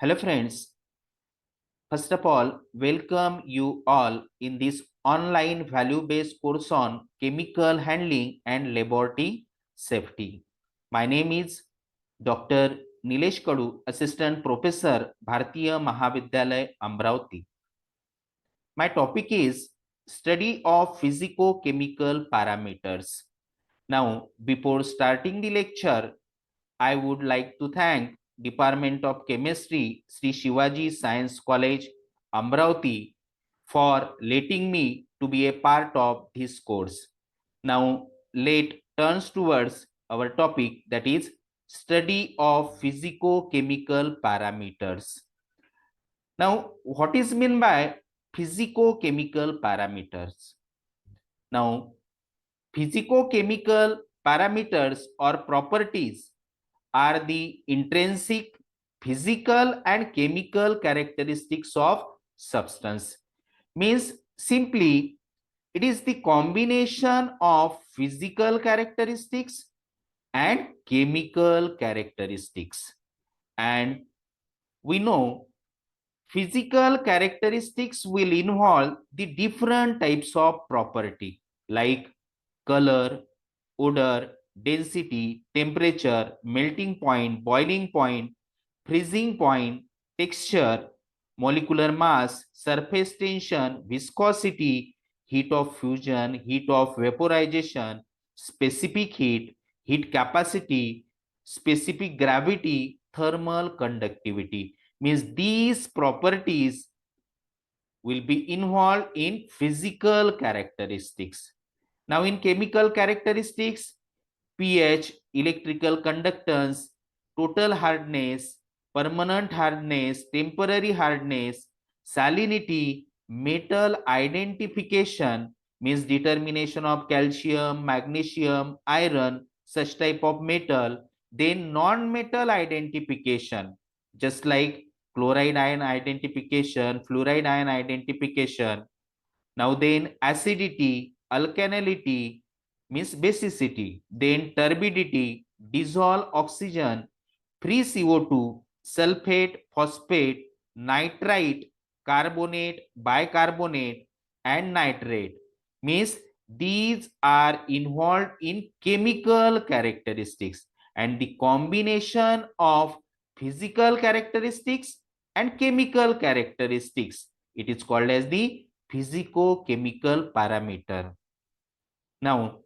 Hello friends, first of all, welcome you all in this online value-based course on chemical handling and laboratory safety. My name is Dr. Nilesh Kadu, Assistant Professor, Bharatiya Mahavidyalaya, Amravati. My topic is study of physico-chemical parameters. Now, before starting the lecture, I would like to thank Department of Chemistry, Sri Shivaji Science College, Amravati, for letting me to be a part of this course. Now, let turns towards our topic, that is study of physico-chemical parameters. Now, what is meant by physico-chemical parameters? Now, physico-chemical parameters or properties are the intrinsic physical and chemical characteristics of substance. Means simply it is the combination of physical characteristics and chemical characteristics. And we know physical characteristics will involve the different types of property like color, odor, density, temperature, melting point, boiling point, freezing point, texture, molecular mass, surface tension, viscosity, heat of fusion, heat of vaporization, specific heat, heat capacity, specific gravity, thermal conductivity. Means these properties will be involved in physical characteristics. Now in chemical characteristics, pH, electrical conductance, total hardness, permanent hardness, temporary hardness, salinity, metal identification, means determination of calcium, magnesium, iron, such type of metal. Then non-metal identification, just like chloride ion identification, fluoride ion identification. Now then acidity, alkalinity, means basicity, then turbidity, dissolve oxygen, free CO2, sulfate, phosphate, nitrite, carbonate, bicarbonate, and nitrate. Means these are involved in chemical characteristics, and the combination of physical characteristics and chemical characteristics, it is called as the physico-chemical parameter. Now,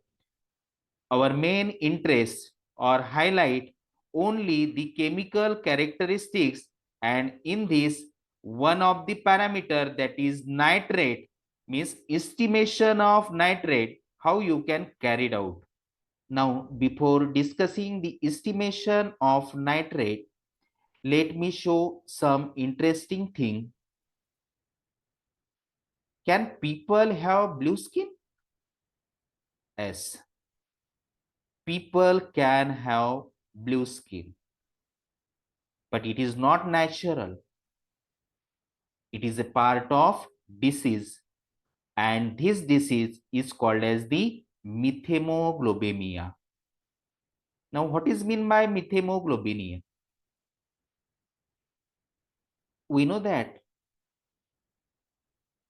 our main interest or highlight only the chemical characteristics, and in this one of the parameter, that is nitrate, means estimation of nitrate, how you can carry it out. Now, before discussing the estimation of nitrate, let me show some interesting thing. Can people have blue skin? Yes, people can have blue skin, but it is not natural. It is a part of disease, and this disease is called as the methamoglobemia. Now, what is meant by methamoglobemia? We know that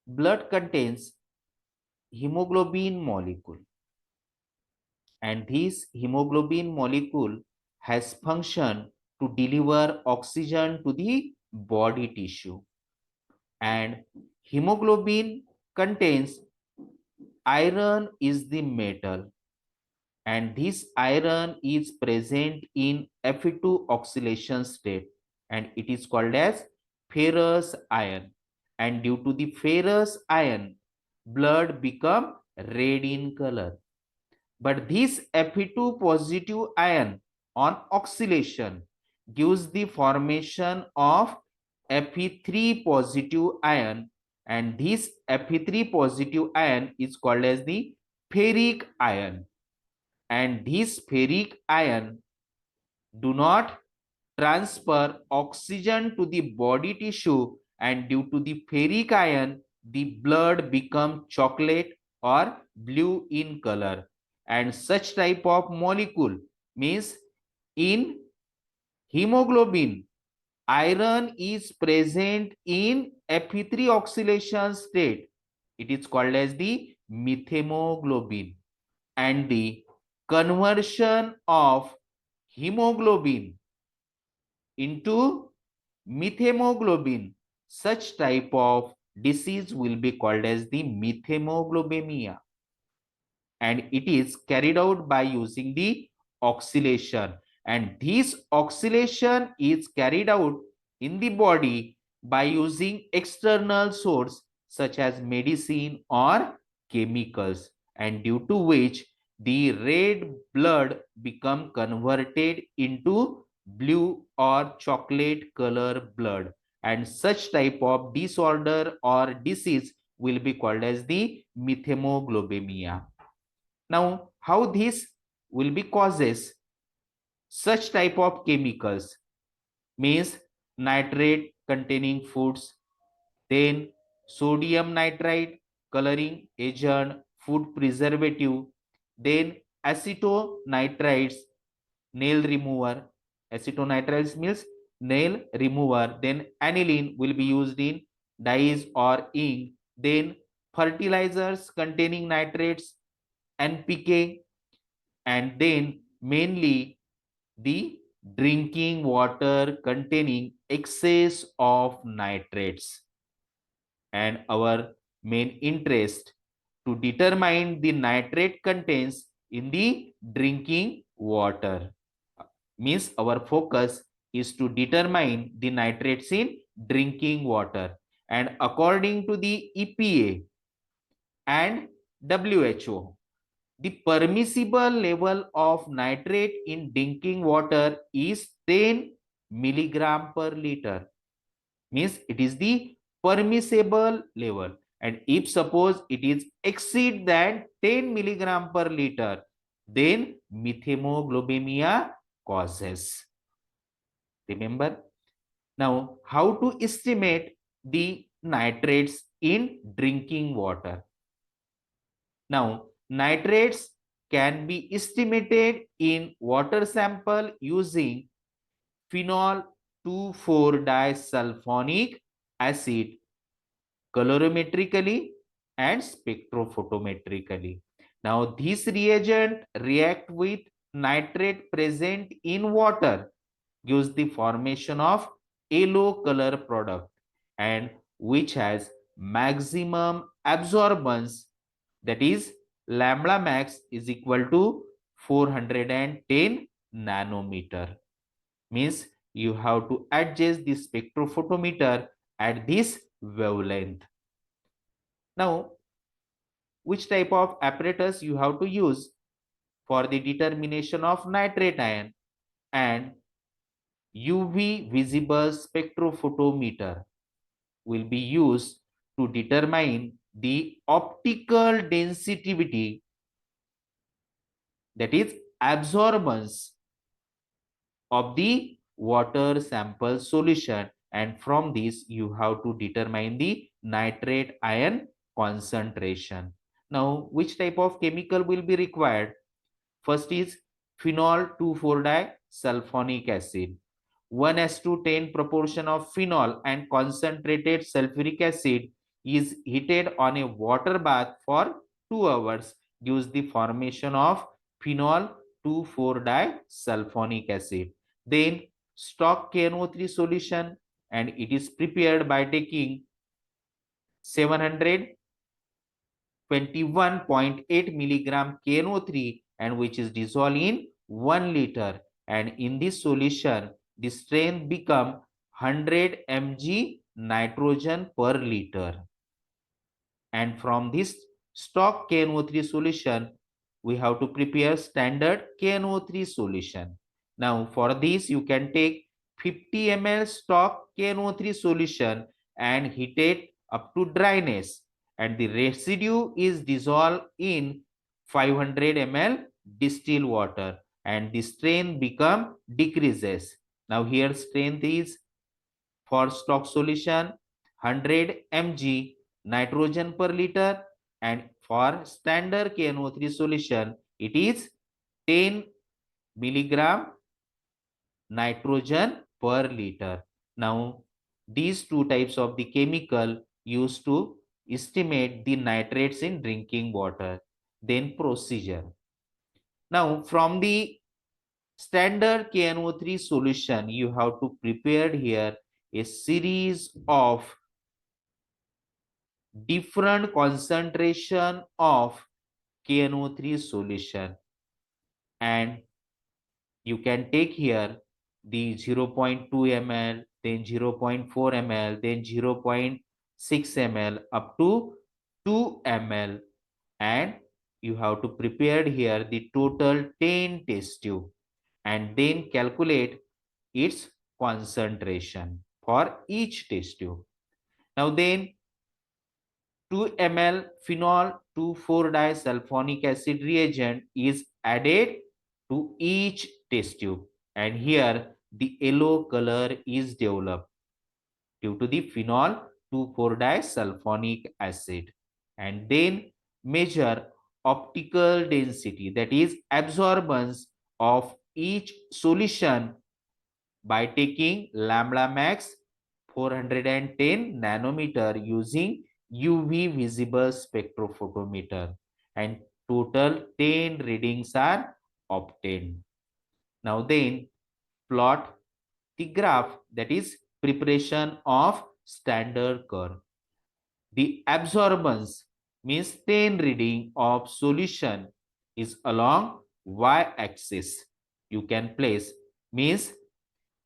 blood contains hemoglobin molecule, and this hemoglobin molecule has function to deliver oxygen to the body tissue, and hemoglobin contains iron is the metal, and this iron is present in Fe2 oxidation state, and it is called as ferrous iron. And due to the ferrous iron, blood become red in color. But this Fe2 positive ion on oxidation gives the formation of Fe3 positive ion, and this Fe3 positive ion is called as the ferric ion. And this ferric ion do not transfer oxygen to the body tissue, and due to the ferric ion, the blood become chocolate or blue in color. And such type of molecule, means in hemoglobin, iron is present in Fe3 oxidation state. It is called as the methemoglobin, and the conversion of hemoglobin into methemoglobin, such type of disease will be called as the methamoglobemia, and it is carried out by using the oxidation, and this oxidation is carried out in the body by using external source such as medicine or chemicals, and due to which the red blood become converted into blue or chocolate color blood, and such type of disorder or disease will be called as the methemoglobemia. Now, how this will be causes such type of chemicals means nitrate containing foods, then sodium nitrite coloring agent, food preservative, then acetonitrites, nail remover. Acetonitrites means nail remover. Then aniline will be used in dyes or ink. Then fertilizers containing nitrates, NPK, and then mainly the drinking water containing excess of nitrates. And our main interest to determine the nitrate contents in the drinking water means our focus is to determine the nitrates in drinking water, and according to the EPA and WHO, the permissible level of nitrate in drinking water is 10 milligram per liter. Means it is the permissible level. And if suppose it is exceed than 10 milligram per liter, then methemoglobemia causes. Remember? Now, how to estimate the nitrates in drinking water? Now, nitrates can be estimated in water sample using phenol 2,4-disulfonic acid colorimetrically and spectrophotometrically. Now, this reagent react with nitrate present in water, gives the formation of yellow color product, and which has maximum absorbance, that is lambda max is equal to 410 nanometer. Means you have to adjust the spectrophotometer at this wavelength. Now, which type of apparatus you have to use for the determination of nitrate ion? And UV visible spectrophotometer will be used to determine the optical density, that is absorbance of the water sample solution, and from this you have to determine the nitrate ion concentration. Now, which type of chemical will be required? First is phenol 2,4-disulfonic acid. 1:10 proportion of phenol and concentrated sulfuric acid is heated on a water bath for 2 hours, gives the formation of phenol 2,4-disulfonic acid. Then stock KNO3 solution, and it is prepared by taking 721.8 milligram KNO3, and which is dissolved in 1 liter, and in this solution the strength become 100 mg nitrogen per liter. And from this stock KNO3 solution we have to prepare standard KNO3 solution. Now for this you can take 50 ml stock KNO3 solution and heat it up to dryness, and the residue is dissolved in 500 ml distilled water, and the strength become decreases. Now here strength is for stock solution 100 mg nitrogen per liter, and for standard KNO3 solution it is 10 milligram nitrogen per liter. Now, these two types of the chemical used to estimate the nitrates in drinking water. Then procedure. Now, from the standard KNO3 solution, you have to prepare here a series of different concentration of KNO3 solution, and you can take here the 0.2 ml, then 0.4 ml, then 0.6 ml up to 2 ml, and you have to prepare here the total 10 test tube and then calculate its concentration for each test tube. Now then 2 ml phenol 2,4-disulfonic acid reagent is added to each test tube, and here the yellow color is developed due to the phenol 2,4-disulfonic acid. And then measure optical density, that is absorbance of each solution by taking lambda max 410 nanometer using UV visible spectrophotometer, and total 10 readings are obtained. Now then plot the graph, that is preparation of standard curve. The absorbance means 10 reading of solution is along y-axis. You can place means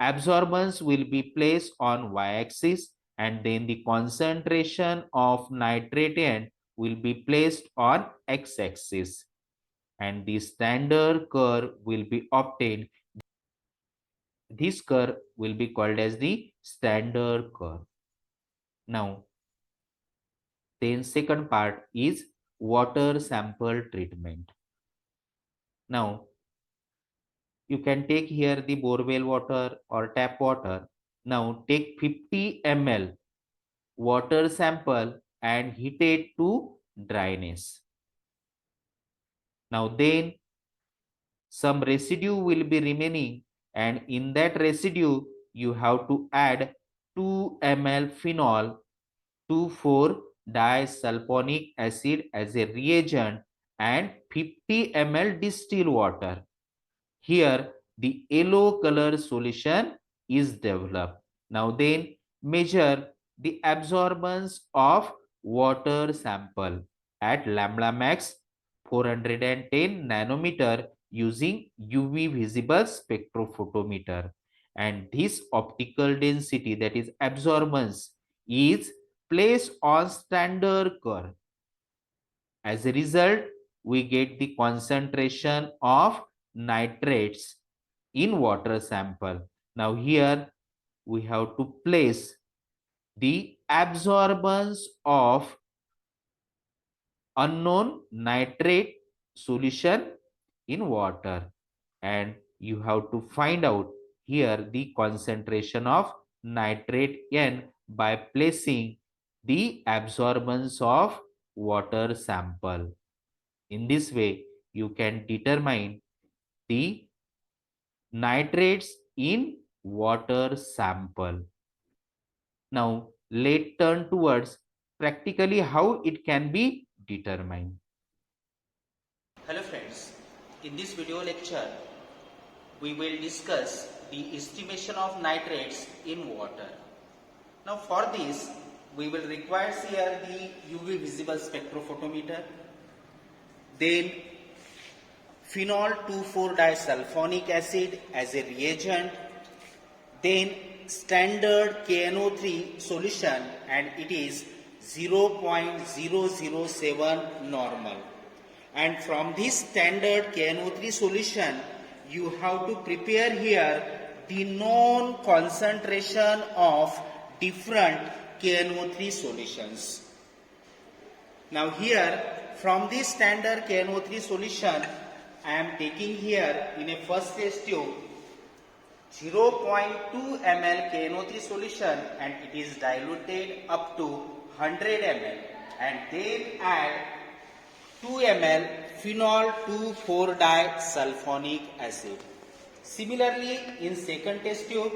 absorbance will be placed on y-axis, and then the concentration of nitrate ion will be placed on x-axis, and the standard curve will be obtained. This curve will be called as the standard curve. Now, then second part is water sample treatment. Now, you can take here the borewell water or tap water. Now, take 50 ml water sample and heat it to dryness. Now then some residue will be remaining, and in that residue you have to add 2 ml phenol 2,4-disulfonic acid as a reagent and 50 ml distilled water. Here the yellow color solution is developed. Now then measure the absorbance of water sample at lambda max 410 nanometer using UV visible spectrophotometer, and this optical density, that is absorbance, is placed on standard curve. As a result, we get the concentration of nitrates in water sample. Now here we have to place the absorbance of unknown nitrate solution in water, and you have to find out here the concentration of nitrate N by placing the absorbance of water sample. In this way, you can determine the nitrates in water sample. Now, let's turn towards practically how it can be determined. Hello friends, in this video lecture, we will discuss the estimation of nitrates in water. Now for this, we will require here the UV visible spectrophotometer, then phenol 2,4-disulfonic acid as a reagent, then standard KNO3 solution, and it is 0.007 normal. And from this standard KNO3 solution, you have to prepare here the known concentration of different KNO3 solutions. Now here, from this standard KNO3 solution, I am taking here in a first test tube 0.2 ml KNO3 solution, and it is diluted up to 100 ml, and then add 2 ml phenol 2,4-disulfonic acid. Similarly, in second test tube,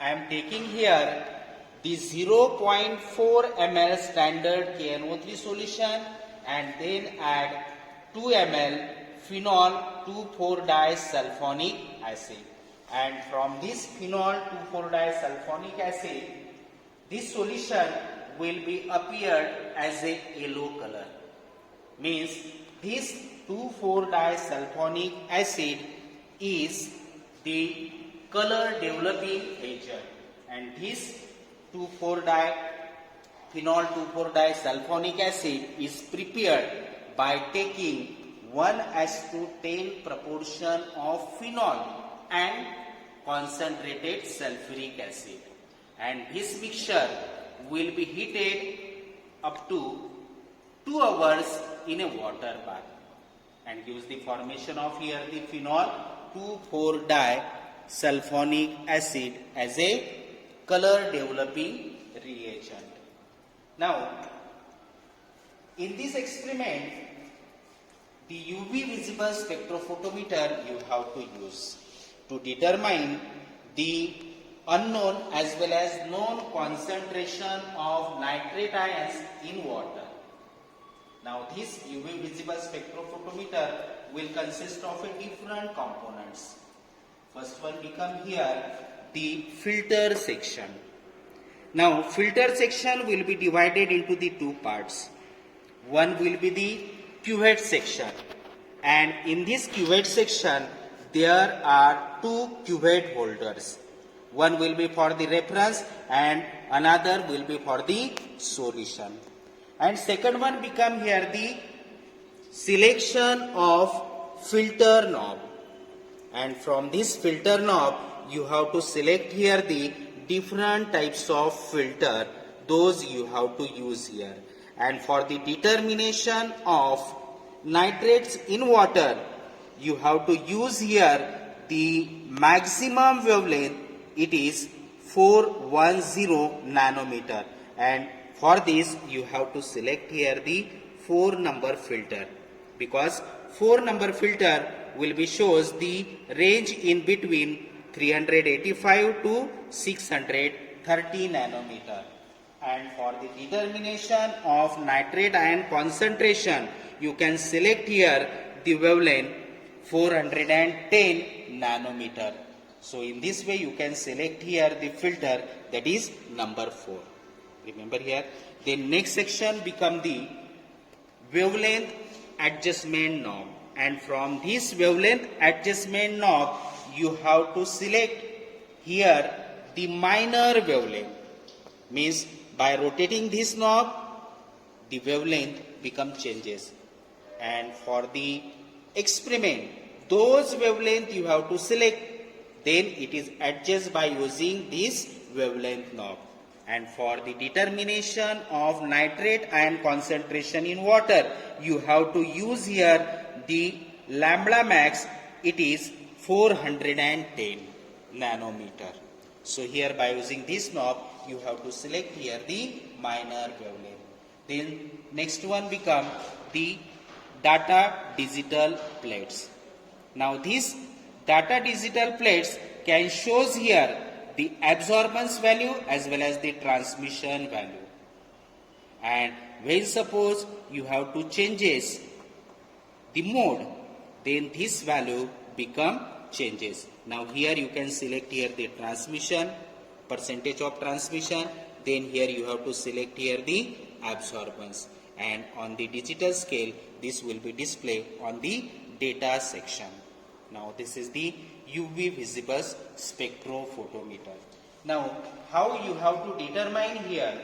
I am taking here the 0.4 ml standard KNO3 solution and then add 2 ml phenol 2,4-disulfonic acid. And from this phenol 2,4-disulfonic acid, this solution will be appeared as a yellow color. Means this 2,4-disulfonic acid is the color developing agent, and this 2,4-di phenol 2,4-disulfonic acid is prepared by taking 1:10 proportion of phenol and concentrated sulfuric acid, and this mixture will be heated up to 2 hours in a water bath and gives the formation of here the phenol 2,4-disulfonic acid as a color developing reagent. Now, in this experiment, the UV visible spectrophotometer you have to use to determine the unknown as well as known concentration of nitrate ions in water. Now, this UV visible spectrophotometer will consist of different components. First one become here the filter section. Now, filter section will be divided into the two parts. One will be the cuvette section, and in this cuvette section there are two cuvette holders. One will be for the reference and another will be for the solution. And second one become here the selection of filter knob, and from this filter knob you have to select here the different types of filter, those you have to use here. And for the determination of nitrates in water, you have to use here the maximum wavelength, it is 410 nanometer, and for this you have to select here the 4 number filter, because 4 number filter will be shows the range in between 385 to 630 nanometer. And for the determination of nitrate ion concentration, you can select here the wavelength 410 nanometer. So in this way you can select here the filter, that is number 4. Remember here. The next section become the wavelength adjustment knob, and from this wavelength adjustment knob you have to select here the minor wavelength. Means by rotating this knob the wavelength become changes, and for the experiment those wavelength you have to select, then it is adjusted by using this wavelength knob. And for the determination of nitrate ion concentration in water, you have to use here the lambda max, it is 410 nanometer. So here by using this knob, you have to select here the minor wavelength. Then next one become the data digital plates. Now these data digital plates can shows here the absorbance value as well as the transmission value. And when suppose you have to changes the mode, then this value become changes. Now here you can select here the transmission, percentage of transmission, then here you have to select here the absorbance, and on the digital scale this will be displayed on the data section. Now this is the UV visible spectrophotometer. Now how you have to determine here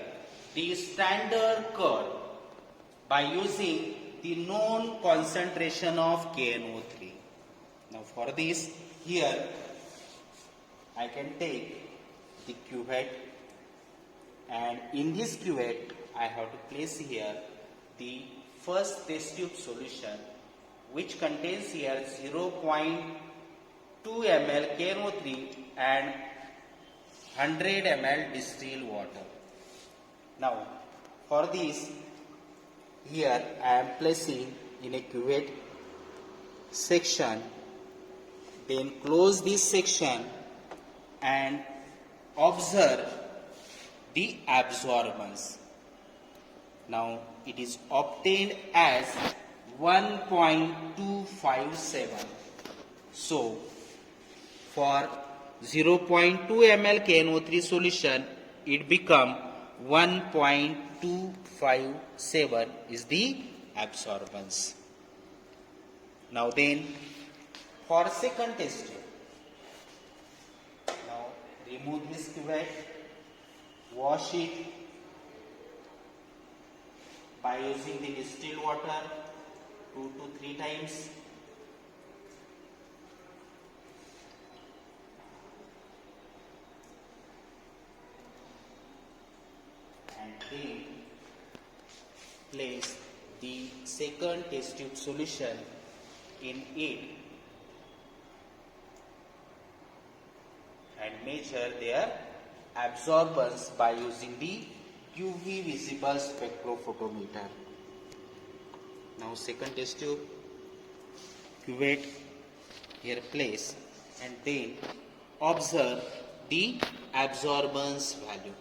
the standard curve by using the known concentration of KNO3. Now for this here I can take the cuvette, and in this cuvette I have to place here the first test tube solution, which contains here 0.2 ml KNO3 and 100 ml distilled water. Now for this here I am placing in a cuvette section, then close this section and observe the absorbance. Now it is obtained as 1.257. So for 0.2 ml KNO3 solution, it become 1.257 is the absorbance. Now then, for second test tube, now remove this cuvette, wash it by using the distilled water 2 to 3 times. And then place the second test tube solution in it and measure their absorbance by using the UV visible spectrophotometer. Now second test tube, cuvette here place, and then observe the absorbance value,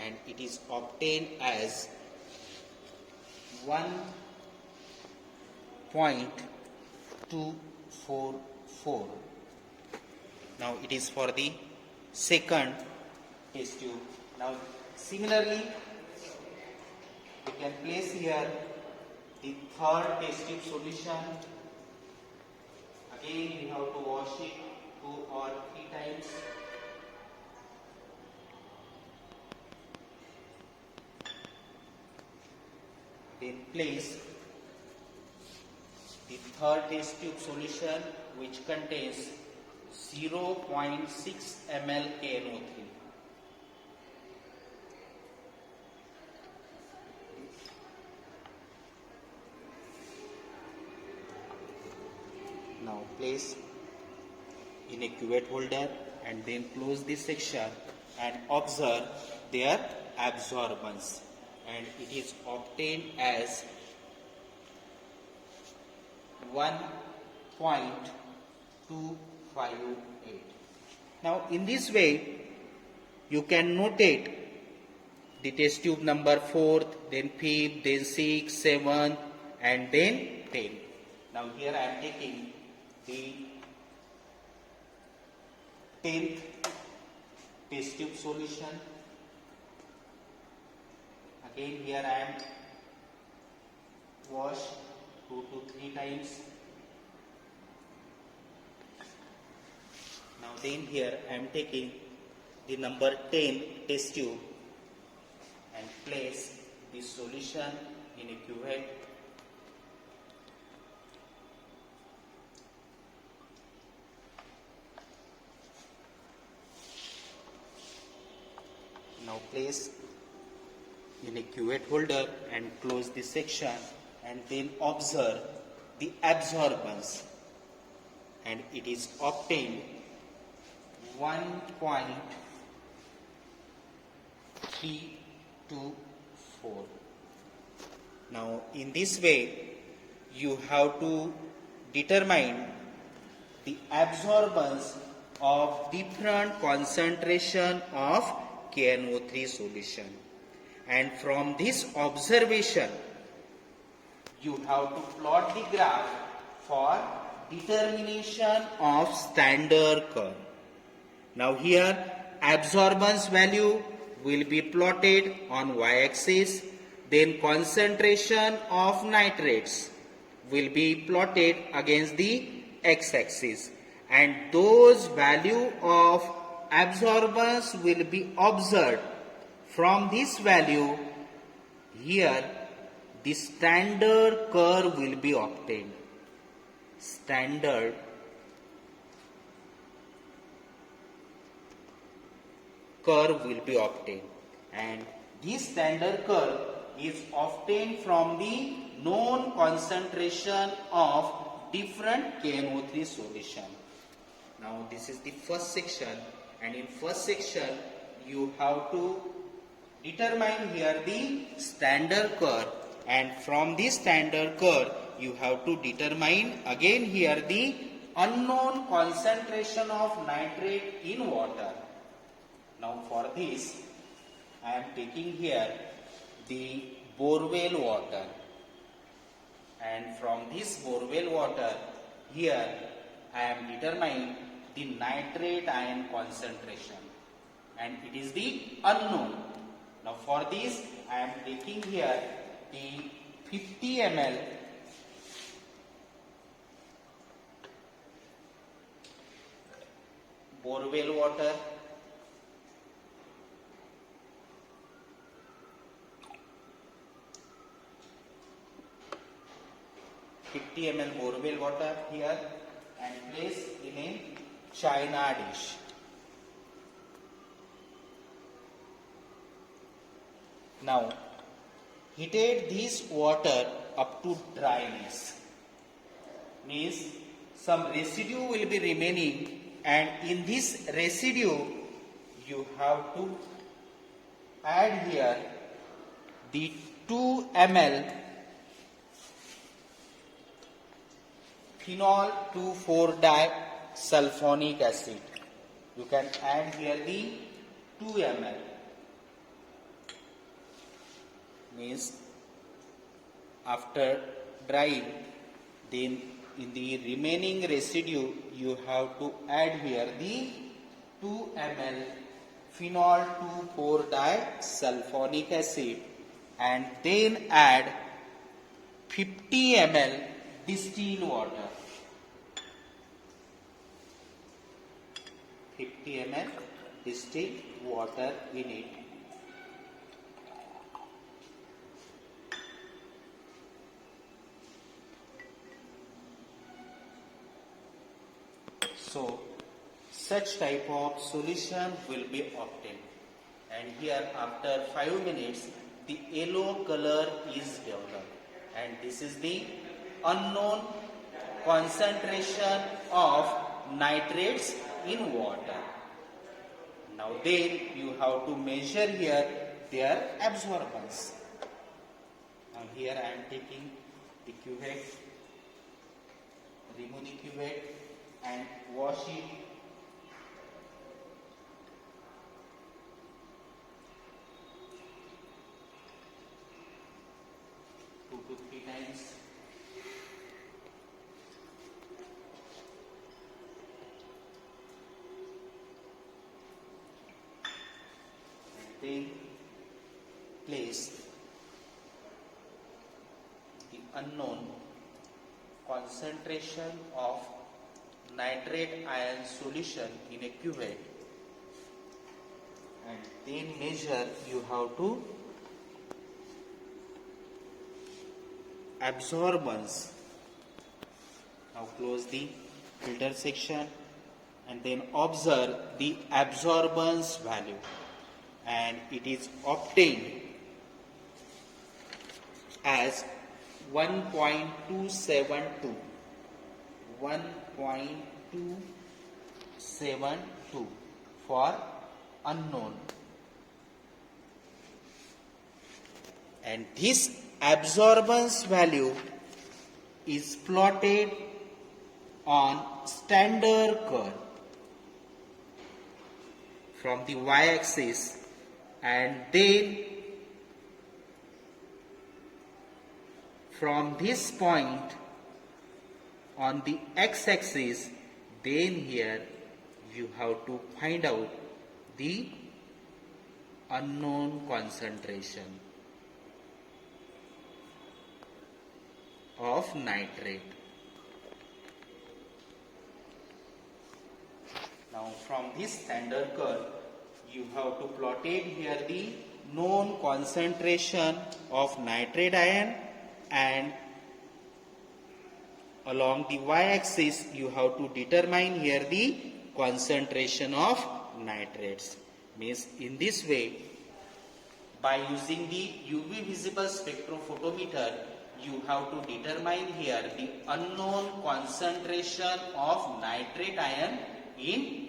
and it is obtained as 1.244. Now it is for the second test tube. Now similarly, we can place here the third test tube solution. Again we have to wash it 2 or 3 times. Then place the third test tube solution, which contains 0.6 ml KNO3. Now place in a cuvette holder and then close this section and observe their absorbance, and it is obtained as 1.258. Now in this way you can notate the test tube number 4th, then 5th, then 6th, 7th, and then 10th. Now here I am taking the 10th test tube solution. Again here I am wash 2 to 3 times. Now then here I am taking the number 10 test tube and place this solution in a cuvette. Now place in a cuvette holder and close this section, and then observe the absorbance, and it is obtained 1.324. Now in this way you have to determine the absorbance of different concentration of KNO3 solution, and from this observation you have to plot the graph for determination of standard curve. Now here absorbance value will be plotted on y-axis, then concentration of nitrates will be plotted against the x-axis, and those value of absorbance will be observed. From this value here the standard curve will be obtained. Standard curve will be obtained, and this standard curve is obtained from the known concentration of different KNO3 solution. Now this is the first section, and in first section you have to determine here the standard curve, and from this standard curve you have to determine again here the unknown concentration of nitrate in water. Now for this I am taking here the borewell water, and from this borewell water here I am determining the nitrate ion concentration, and it is the unknown. Now for this I am taking here the 50 ml borewell water, borewell water here, and place in a china dish. Now heated this water up to dryness, means some residue will be remaining, and in this residue you have to add here the 2 ml phenol 2,4-disulfonic acid. You can add here the 2 ml, means after drying, then in the remaining residue you have to add here the 2 ml phenol 2,4-disulfonic acid, and then add 50 ml distilled water. 50 ml distilled water in it. So such type of solution will be obtained, and here after 5 minutes the yellow color is developed, and this is the unknown concentration of nitrates in water. Now then you have to measure here their absorbance. Now here I am taking the cuvette, remove the cuvette and wash it. Two to three times. And then place the unknown concentration of nitrate ion solution in a cuvette, and then measure. You have to absorbance. Now close the filter section and then observe the absorbance value, and it is obtained as 1.272. 1.272 for unknown, and this absorbance value is plotted on standard curve from the y-axis, and then from this point on the x-axis, then here you have to find out the unknown concentration of nitrate. Now from this standard curve you have to plot it here the known concentration of nitrate ion, and along the y-axis you have to determine here the concentration of nitrates. Means in this way, by using the UV visible spectrophotometer, you have to determine here the unknown concentration of nitrate ion in